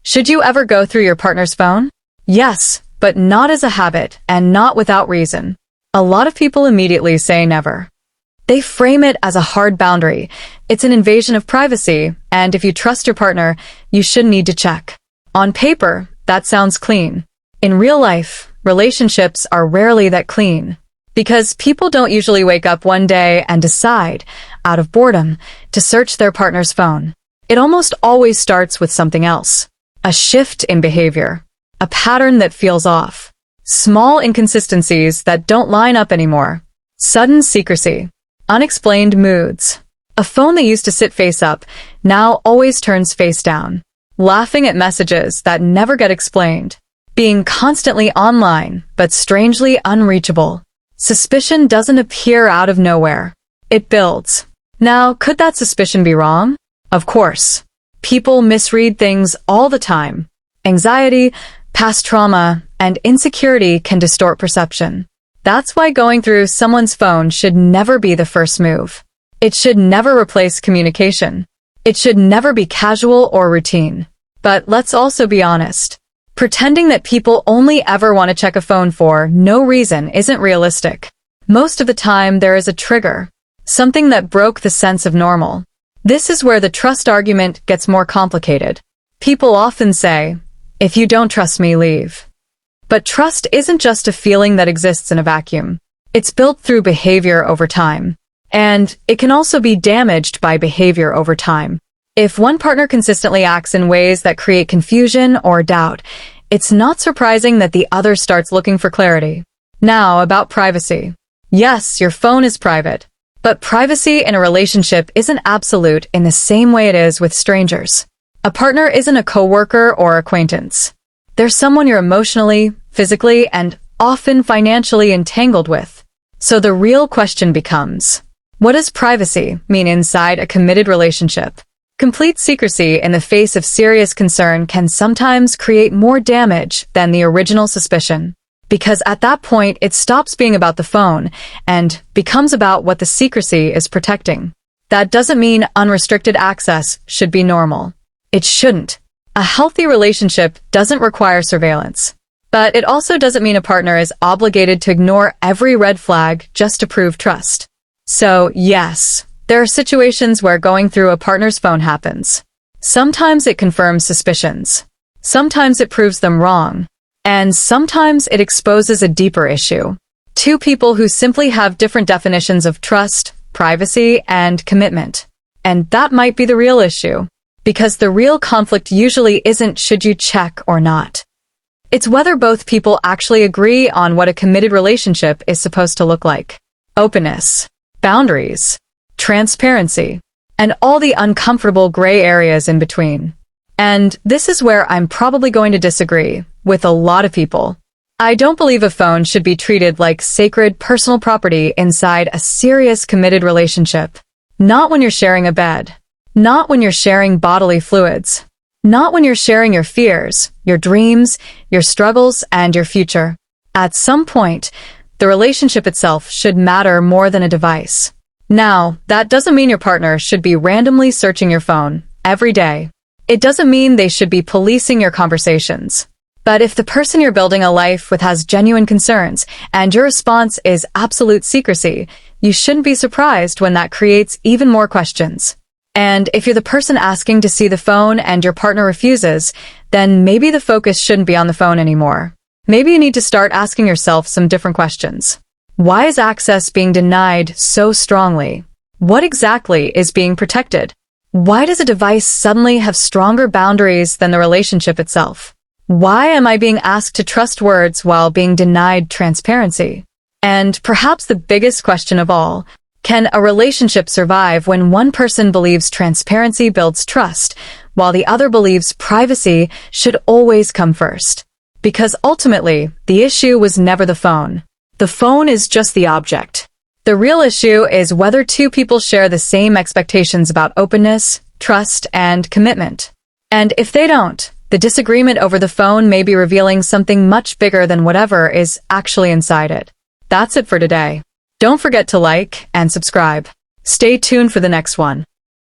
Should you ever go through your partner's phone? Yes, but not as a habit and not without reason. A lot of people immediately say never. They frame it as a hard boundary. It's an invasion of privacy, and if you trust your partner, you should need to check. On paper, that sounds clean. In real life, relationships are rarely that clean. Because people don't usually wake up one day and decide, out of boredom, to search their partner's phone. It almost always starts with something else. A shift in behavior. A pattern that feels off. Small inconsistencies that don't line up anymore. Sudden secrecy. Unexplained moods. A phone that used to sit face up now always turns face down. Laughing at messages that never get explained. Being constantly online, but strangely unreachable. Suspicion doesn't appear out of nowhere. It builds. Now, could that suspicion be wrong? Of course. People misread things all the time. Anxiety, past trauma, and insecurity can distort perception. That's why going through someone's phone should never be the first move. It should never replace communication. It should never be casual or routine. But let's also be honest. Pretending that people only ever want to check a phone for no reason isn't realistic. Most of the time, there is a trigger. Something that broke the sense of normal. This is where the trust argument gets more complicated. People often say, "If you don't trust me, leave." But trust isn't just a feeling that exists in a vacuum. It's built through behavior over time. And it can also be damaged by behavior over time. If one partner consistently acts in ways that create confusion or doubt, it's not surprising that the other starts looking for clarity. Now, about privacy. Yes, your phone is private. But privacy in a relationship isn't absolute in the same way it is with strangers. A partner isn't a coworker or acquaintance. They're someone you're emotionally, physically, and often financially entangled with. So the real question becomes, what does privacy mean inside a committed relationship? Complete secrecy in the face of serious concern can sometimes create more damage than the original suspicion. Because at that point, it stops being about the phone and becomes about what the secrecy is protecting. That doesn't mean unrestricted access should be normal. It shouldn't. A healthy relationship doesn't require surveillance. But it also doesn't mean a partner is obligated to ignore every red flag just to prove trust. So, yes, there are situations where going through a partner's phone happens. Sometimes it confirms suspicions. Sometimes it proves them wrong. And sometimes it exposes a deeper issue. Two people who simply have different definitions of trust, privacy, and commitment. And that might be the real issue. Because the real conflict usually isn't should you check or not. It's whether both people actually agree on what a committed relationship is supposed to look like. Openness, boundaries, transparency, and all the uncomfortable gray areas in between. And this is where I'm probably going to disagree with a lot of people. I don't believe a phone should be treated like sacred personal property inside a serious committed relationship. Not when you're sharing a bed. Not when you're sharing bodily fluids. Not when you're sharing your fears, your dreams, your struggles, and your future. At some point, the relationship itself should matter more than a device. Now, that doesn't mean your partner should be randomly searching your phone every day. It doesn't mean they should be policing your conversations. But if the person you're building a life with has genuine concerns, and your response is absolute secrecy, you shouldn't be surprised when that creates even more questions. And if you're the person asking to see the phone and your partner refuses, then maybe the focus shouldn't be on the phone anymore. Maybe you need to start asking yourself some different questions. Why is access being denied so strongly? What exactly is being protected? Why does a device suddenly have stronger boundaries than the relationship itself? Why am I being asked to trust words while being denied transparency? And perhaps the biggest question of all, can a relationship survive when one person believes transparency builds trust, while the other believes privacy should always come first? Because ultimately, the issue was never the phone. The phone is just the object. The real issue is whether two people share the same expectations about openness, trust, and commitment. And if they don't, the disagreement over the phone may be revealing something much bigger than whatever is actually inside it. That's it for today. Don't forget to like and subscribe. Stay tuned for the next one.